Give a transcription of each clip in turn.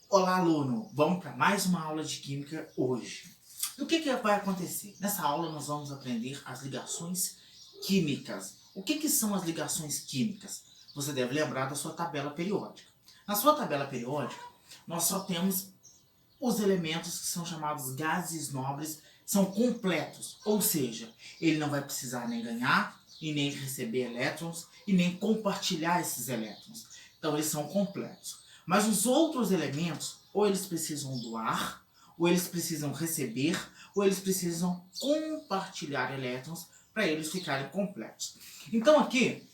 Olá, aluno! Vamos para mais uma aula de Química hoje. E o que vai acontecer? Nessa aula nós vamos aprender as ligações químicas. O que são as ligações químicas? Você deve lembrar da sua tabela periódica. Na sua tabela periódica, nós só temos os elementos que são chamados gases nobres, são completos. Ou seja, ele não vai precisar nem ganhar, e nem receber elétrons, e nem compartilhar esses elétrons. Então eles são completos. Mas os outros elementos, ou eles precisam doar, ou eles precisam receber, ou eles precisam compartilhar elétrons para eles ficarem completos. Então aqui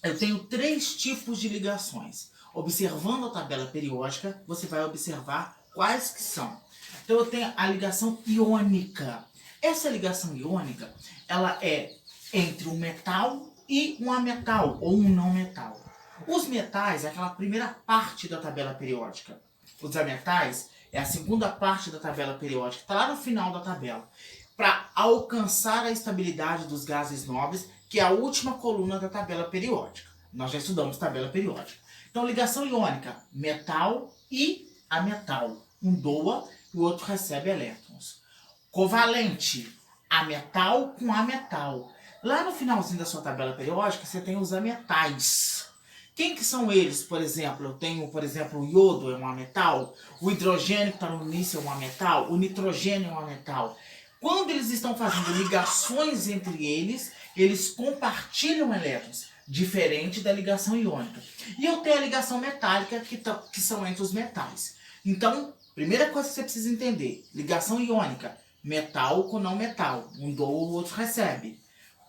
eu tenho três tipos de ligações. Observando a tabela periódica, você vai observar quais que são. Então eu tenho a ligação iônica. Essa ligação iônica, ela é entre um metal e um ametal, ou um não metal. Os metais é aquela primeira parte da tabela periódica. Os ametais é a segunda parte da tabela periódica, está lá no final da tabela. Para alcançar a estabilidade dos gases nobres, que é a última coluna da tabela periódica. Nós já estudamos tabela periódica. Então, ligação iônica, metal e ametal. Um doa e o outro recebe elétrons. Covalente, ametal com ametal. Lá no finalzinho da sua tabela periódica, você tem os ametais. Quem que são eles? Por exemplo, eu tenho, por exemplo, o iodo é um ametal, o hidrogênio que está no início é um ametal, o nitrogênio é um ametal. Quando eles estão fazendo ligações entre eles, eles compartilham elétrons, diferente da ligação iônica. E eu tenho a ligação metálica, que são entre os metais. Então, primeira coisa que você precisa entender, ligação iônica, metal com não metal, um doa, o outro recebe.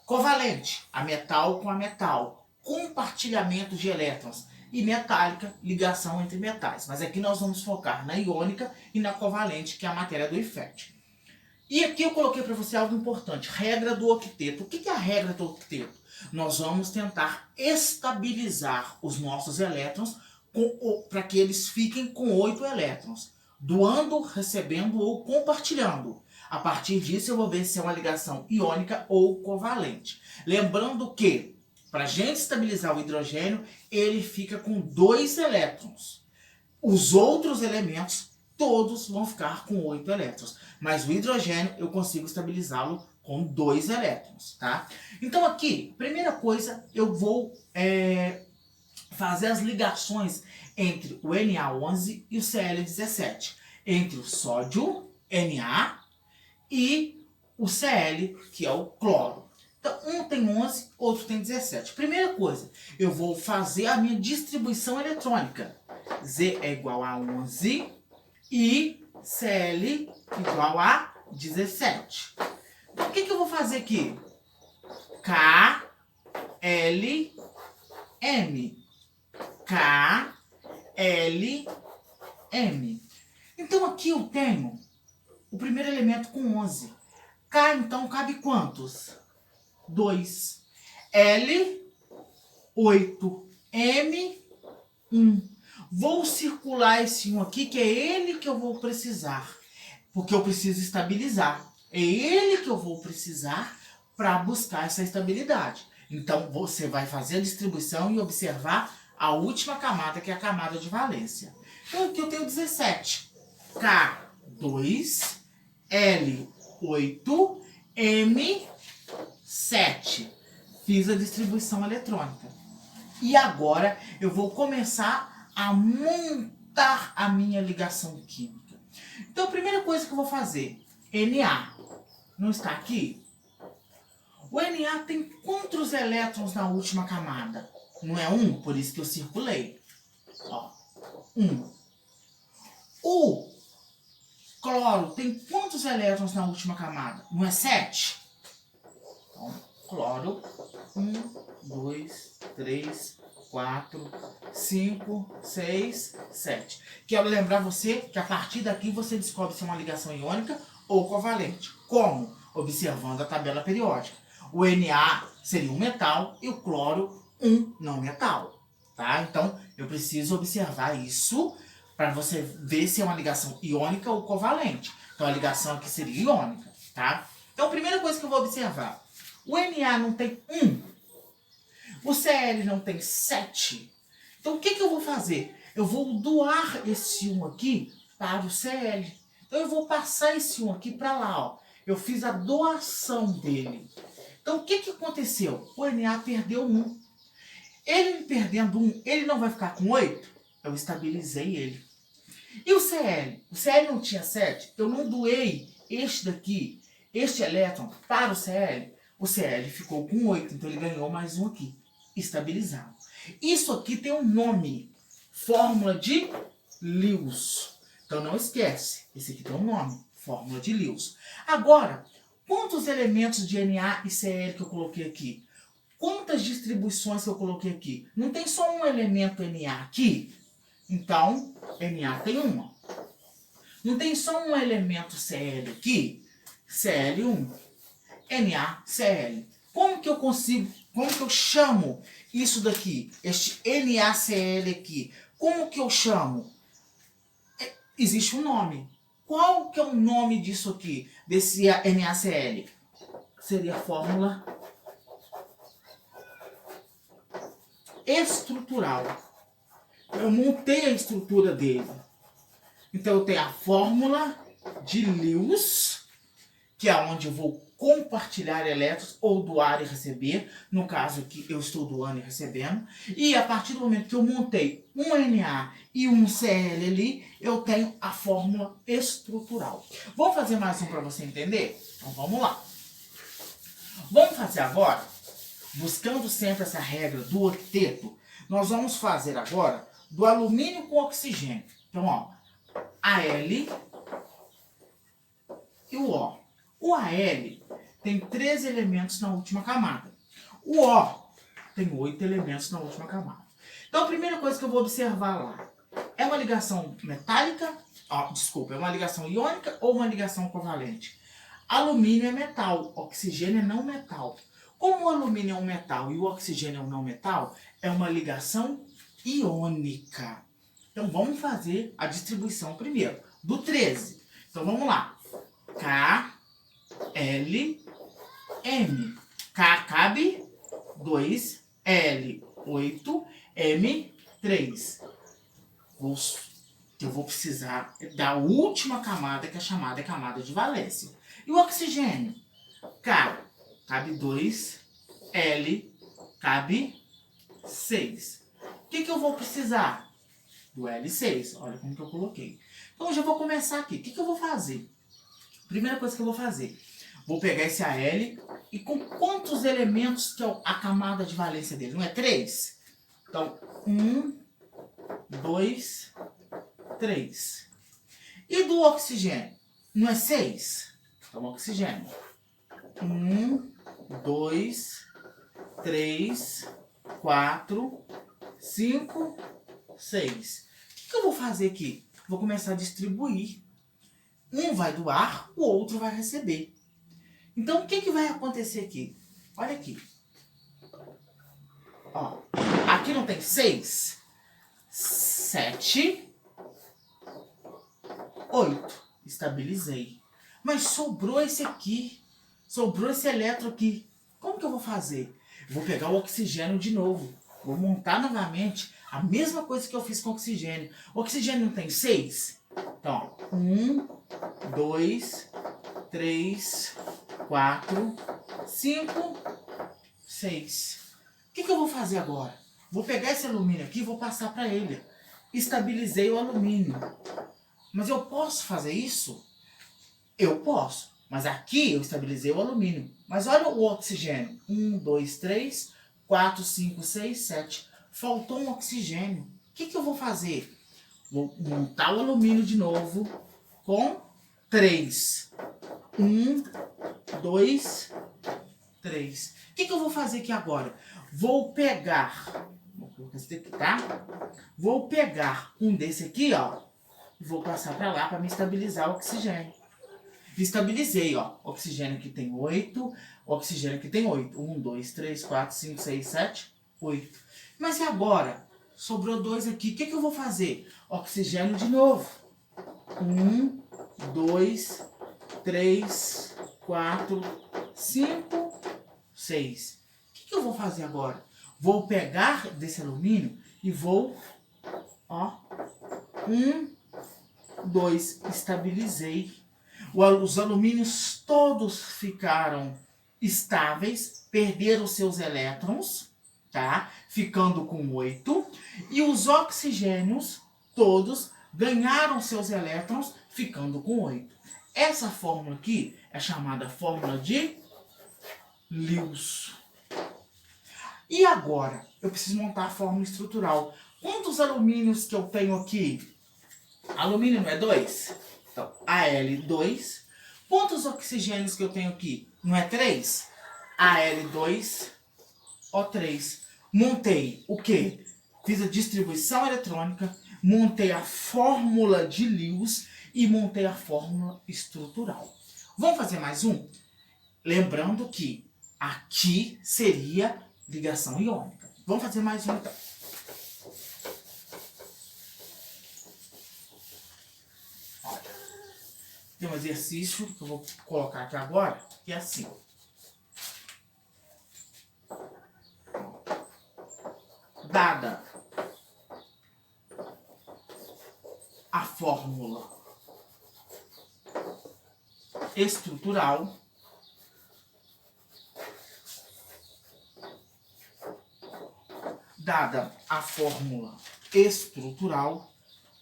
Covalente, a metal com a metal, compartilhamento de elétrons. E metálica, ligação entre metais. Mas aqui nós vamos focar na iônica e na covalente, que é a matéria do IFET. E aqui eu coloquei para você algo importante, regra do octeto. O que é a regra do octeto? Nós vamos tentar estabilizar os nossos elétrons para que eles fiquem com 8 elétrons, doando, recebendo ou compartilhando. A partir disso eu vou ver se é uma ligação iônica ou covalente. Lembrando que, para a gente estabilizar o hidrogênio, ele fica com 2 elétrons. Os outros elementos todos vão ficar com 8 elétrons. Mas o hidrogênio eu consigo estabilizá-lo com 2 elétrons, tá? Então aqui, primeira coisa, eu vou fazer as ligações entre o Na11 e o Cl17. Entre o sódio, Na, e o Cl, que é o cloro. Então, um tem 11, outro tem 17. Primeira coisa, eu vou fazer a minha distribuição eletrônica. Z é igual a 11 e Cl igual a 17. Então, o que eu vou fazer aqui? K, L, M. K, L, M. Então, aqui eu tenho o primeiro elemento com 11. K, então, cabe quantos? 2. L, 8. M, 1. Vou circular esse 1 aqui, que é ele que eu vou precisar. Porque eu preciso estabilizar. É ele que eu vou precisar para buscar essa estabilidade. Então, você vai fazer a distribuição e observar a última camada, que é a camada de valência. Então, aqui eu tenho 17. K, 2. L, 8. M, 7. Fiz a distribuição eletrônica. E agora eu vou começar a montar a minha ligação química. Então a primeira coisa que eu vou fazer, Na. Não está aqui? O Na tem quantos elétrons na última camada? Não é 1, por isso que eu circulei. Ó, 1. O cloro tem quantos elétrons na última camada? Não é 7? Então, cloro, 1, 2, 3, 4, 5, 6, 7. Quero lembrar você que a partir daqui você descobre se é uma ligação iônica ou covalente. Como? Observando a tabela periódica. O Na seria um metal e o cloro um não metal. Tá? Então, eu preciso observar isso para você ver se é uma ligação iônica ou covalente. Então, a ligação aqui seria iônica. Tá? Então, a primeira coisa que eu vou observar. O Na não tem 1. O Cl não tem 7. Então, o que eu vou fazer? eu vou doar esse 1 aqui para o Cl. Então eu vou passar esse 1 aqui para lá, ó. Eu fiz a doação dele. Então o que que aconteceu? O Na perdeu 1. Ele perdendo 1, ele não vai ficar com 8? Eu estabilizei ele. E o Cl? O Cl não tinha 7? Eu não doei este daqui, este elétron, para o Cl. O Cl ficou com 8, então ele ganhou mais 1 aqui. Estabilizado. Isso aqui tem um nome. Fórmula de Lewis. Então não esquece, esse aqui tem um nome. Fórmula de Lewis. Agora, quantos elementos de Na e Cl que eu coloquei aqui? Quantas distribuições que eu coloquei aqui? Não tem só um elemento Na aqui? Então, Na tem uma. Não tem só um elemento Cl aqui? Cl1. Na, Cl. Como que eu chamo isso daqui? Este NaCl aqui. Como que eu chamo? Existe um nome. Qual que é o nome disso aqui? Desse NaCl? Seria a fórmula estrutural. Eu montei a estrutura dele. Então eu tenho a fórmula de Lewis, que é onde eu vou compartilhar elétrons ou doar e receber. No caso aqui eu estou doando e recebendo. E a partir do momento que eu montei um Na e um Cl ali, eu tenho a fórmula estrutural. Vou fazer mais um para você entender? Então vamos lá. Vamos fazer agora, buscando sempre essa regra do octeto, nós vamos fazer agora do alumínio com oxigênio. Então, ó, Al e o O. O Al tem 3 elementos na última camada. O O tem 8 elementos na última camada. Então, a primeira coisa que eu vou observar lá é uma ligação metálica, é uma ligação iônica ou uma ligação covalente? Alumínio é metal, oxigênio é não metal. Como o alumínio é um metal e o oxigênio é um não metal, é uma ligação iônica. Então vamos fazer a distribuição primeiro, do 13. Então vamos lá. K, L, M. K cabe 2, L 8, M 3. Eu vou precisar da última camada, que é chamada camada de valência. E o oxigênio? K cabe 2, L cabe 6. O que eu vou precisar? Do L6. Olha como que eu coloquei. Então eu já vou começar aqui. O que eu vou fazer? Primeira coisa que eu vou fazer. Vou pegar esse Al e com quantos elementos que é a camada de valência dele? Não é 3? Então, 1, 2, 3. E do oxigênio? Não é 6? Então, oxigênio. 1, 2, 3, 4, 5, 6. O que eu vou fazer aqui? Vou começar a distribuir. Um vai doar, o outro vai receber. Então, o que vai acontecer aqui? Olha aqui. Ó, aqui não tem 6, 7, 8. Estabilizei. Mas sobrou esse aqui. Sobrou esse elétron aqui. Como que eu vou fazer? Eu vou pegar o oxigênio de novo. Vou montar novamente a mesma coisa que eu fiz com o oxigênio. O oxigênio não tem 6? Então, 1, 2, 3, 4, 5, 6. O que eu vou fazer agora? Vou pegar esse alumínio aqui e vou passar para ele. Estabilizei o alumínio. Mas eu posso fazer isso? Eu posso. Mas aqui eu estabilizei o alumínio. Mas olha o oxigênio. 1, 2, 3, 4, 5, 6, 7. Faltou um oxigênio. O que eu vou fazer? Vou montar o alumínio de novo com 3. 1, 2, 3. O que eu vou fazer aqui agora? Vou pegar... Vou colocar esse aqui, tá? Vou pegar um desse aqui, ó. E vou passar para lá para me estabilizar o oxigênio. Estabilizei, ó. Oxigênio que tem 8, oxigênio que tem 8. 1, 2, 3, 4, 5, 6, 7, 8. Mas e agora? Sobrou 2 aqui. O que eu vou fazer? Oxigênio de novo. 1, 2, 3, 4, 5, 6. O que eu vou fazer agora? Vou pegar desse alumínio e vou, ó, 1, 2, estabilizei. Os alumínios todos ficaram estáveis, perderam seus elétrons, tá? Ficando com 8. E os oxigênios todos ganharam seus elétrons, ficando com 8. Essa fórmula aqui é chamada fórmula de Lewis. E agora, eu preciso montar a fórmula estrutural. Quantos alumínios que eu tenho aqui? Alumínio não é 2? Então, Al2. Quantos oxigênios que eu tenho aqui? Não é 3? Al2O3. Montei o quê? Fiz a distribuição eletrônica, montei a fórmula de Lewis e montei a fórmula estrutural. Vamos fazer mais um? Lembrando que aqui seria ligação iônica. Vamos fazer mais um então. Olha, tem um exercício que eu vou colocar aqui agora, que é assim. Dada a fórmula estrutural,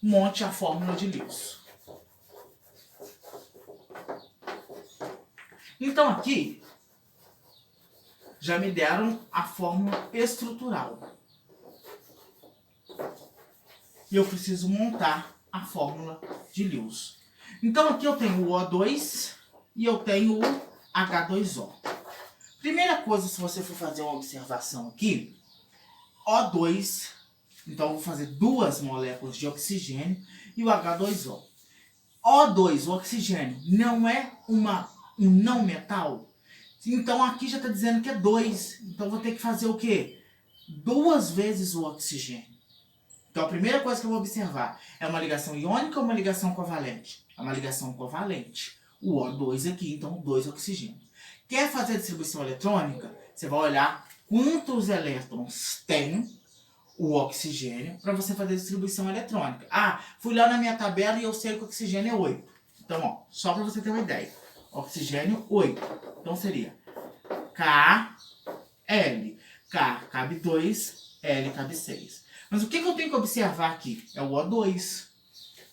monte a fórmula de Lewis. Então aqui já me deram a fórmula estrutural. E eu preciso montar a fórmula de Lewis. Então aqui eu tenho o O2 e eu tenho o H2O. Primeira coisa, se você for fazer uma observação aqui, O2, então eu vou fazer duas moléculas de oxigênio e o H2O. O2, o oxigênio, não é um não metal? Então aqui já está dizendo que é 2. Então eu vou ter que fazer o quê? 2 vezes o oxigênio. Então a primeira coisa que eu vou observar é uma ligação iônica ou uma ligação covalente? É uma ligação covalente. O O2 aqui, então 2 oxigênios. Quer fazer a distribuição eletrônica? Você vai olhar quantos elétrons tem o oxigênio para você fazer a distribuição eletrônica. Ah, fui lá na minha tabela e eu sei que o oxigênio é 8. Então, ó, só para você ter uma ideia. Oxigênio 8. Então seria KL. K cabe 2, L cabe 6. Mas o que eu tenho que observar aqui? É o O2.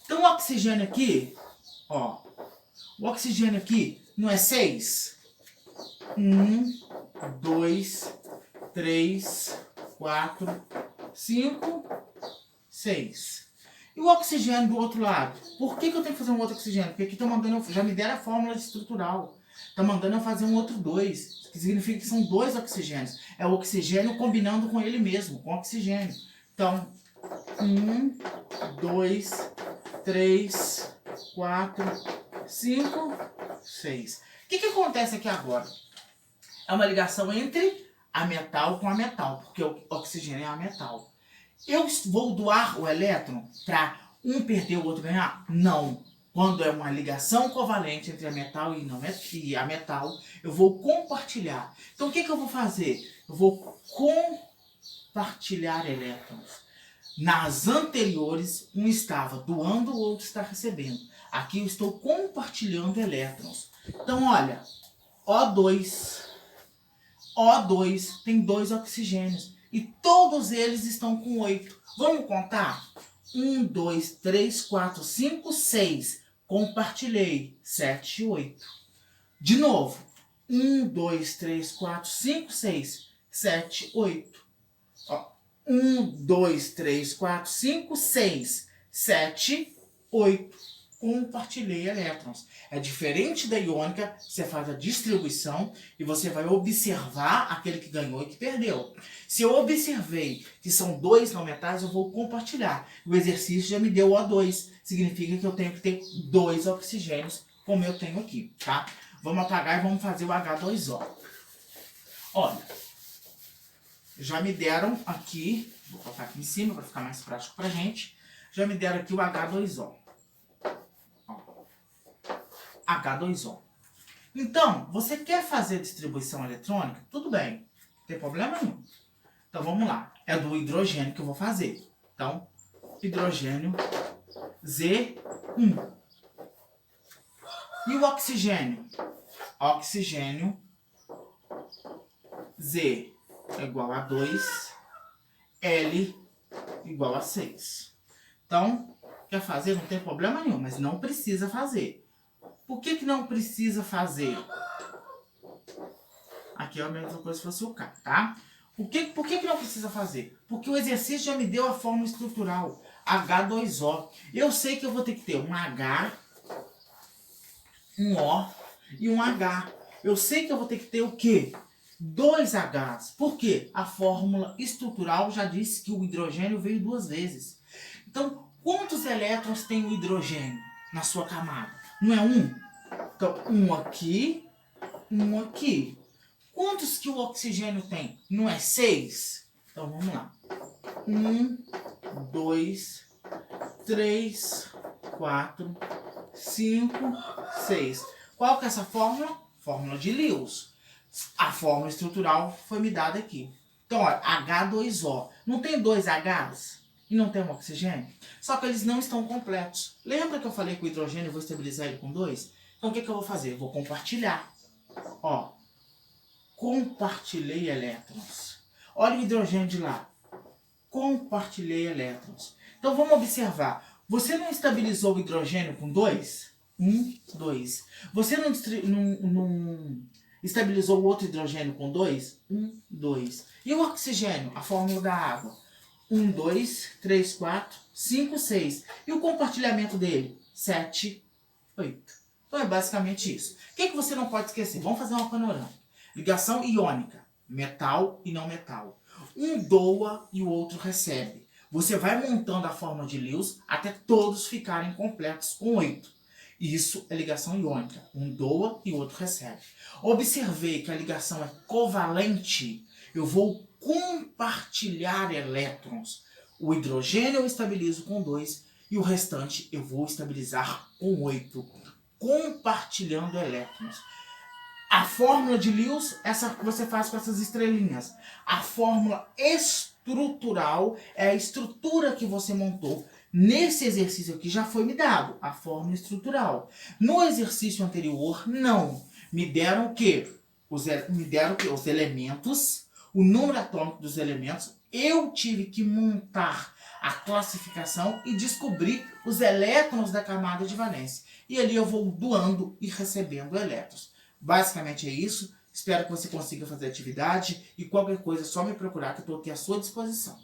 Então o oxigênio aqui, ó, o oxigênio aqui não é 6? 1, 2, 3, 4, 5, 6. E o oxigênio do outro lado? Por que eu tenho que fazer um outro oxigênio? Porque aqui estão mandando, já me deram a fórmula estrutural. Está mandando eu fazer um outro 2. Que significa que são 2 oxigênios. É o oxigênio combinando com ele mesmo, com o oxigênio. Então, 1, 2, 3, 4, 5, 6. O que acontece aqui agora? É uma ligação entre a metal com a metal, porque o oxigênio é a metal. Eu vou doar o elétron para um perder o outro ganhar? Não. Quando é uma ligação covalente entre a metal e a metal, eu vou compartilhar. Então o que eu vou fazer? Eu vou compartilhar elétrons. Nas anteriores, um estava doando, o outro está recebendo. Aqui eu estou compartilhando elétrons. Então olha, O2 tem 2 oxigênios. E todos eles estão com 8. Vamos contar? 1, 2, 3, 4, 5, 6. Compartilhei. 7 e 8. De novo. 1, 2, 3, 4, 5, 6. 7, 8. 1, 2, 3, 4, 5, 6. 7, 8. Compartilhei elétrons. É diferente da iônica, você faz a distribuição e você vai observar aquele que ganhou e que perdeu. Se eu observei que são 2 não metais, eu vou compartilhar. O exercício já me deu O2, significa que eu tenho que ter 2 oxigênios, como eu tenho aqui, tá? Vamos apagar e vamos fazer o H2O. Olha, já me deram aqui, vou colocar aqui em cima para ficar mais prático pra gente, já me deram aqui o H2O. H2O. Então, você quer fazer distribuição eletrônica? Tudo bem, não tem problema nenhum. Então, vamos lá. É do hidrogênio que eu vou fazer. Então, hidrogênio Z1. E o oxigênio? Oxigênio, Z é igual a 2, L igual a 6. Então, quer fazer? Não tem problema nenhum, mas não precisa fazer. Por que não precisa fazer? Aqui é a mesma coisa se fosse o K, tá? Por que não precisa fazer? Porque o exercício já me deu a fórmula estrutural, H2O. Eu sei que eu vou ter que ter um H, um O e um H. Eu sei que eu vou ter que ter o quê? 2 Hs. Por quê? A fórmula estrutural já disse que o hidrogênio veio 2 vezes. Então, quantos elétrons tem o hidrogênio na sua camada? Não é 1? Então, 1 aqui, 1 aqui. Quantos que o oxigênio tem? Não é 6? Então, vamos lá. 1, 2, 3, 4, 5, 6. Qual que é essa fórmula? Fórmula de Lewis. A fórmula estrutural foi me dada aqui. Então, olha, H2O. Não tem 2 Hs? E não tem um oxigênio? Só que eles não estão completos. Lembra que eu falei que o hidrogênio eu vou estabilizar ele com 2? Então, o que eu vou fazer? Eu vou compartilhar. Ó, compartilhei elétrons. Olha o hidrogênio de lá. Compartilhei elétrons. Então, vamos observar. Você não estabilizou o hidrogênio com 2? 1, 2. Você não estabilizou o outro hidrogênio com 2? 1, 2. E o oxigênio? A fórmula da água. 1, 2, 3, 4, 5, 6. E o compartilhamento dele? 7, 8. Então é basicamente isso. O que você não pode esquecer? Vamos fazer uma panorâmica. Ligação iônica. Metal e não metal. Um doa e o outro recebe. Você vai montando a fórmula de Lewis até todos ficarem completos com 8. Isso é ligação iônica. Um doa e o outro recebe. Observei que a ligação é covalente. Eu vou compartilhar elétrons. O hidrogênio eu estabilizo com 2 e o restante eu vou estabilizar com 8. Compartilhando elétrons. A fórmula de Lewis, essa que você faz com essas estrelinhas. A fórmula estrutural é a estrutura que você montou. Nesse exercício aqui já foi me dado a fórmula estrutural. No exercício anterior, não. Me deram o quê? Os elementos, o número atômico dos elementos. Eu tive que montar a classificação e descobrir os elétrons da camada de valência. E ali eu vou doando e recebendo elétrons. Basicamente é isso. Espero que você consiga fazer a atividade e qualquer coisa é só me procurar que eu estou aqui à sua disposição.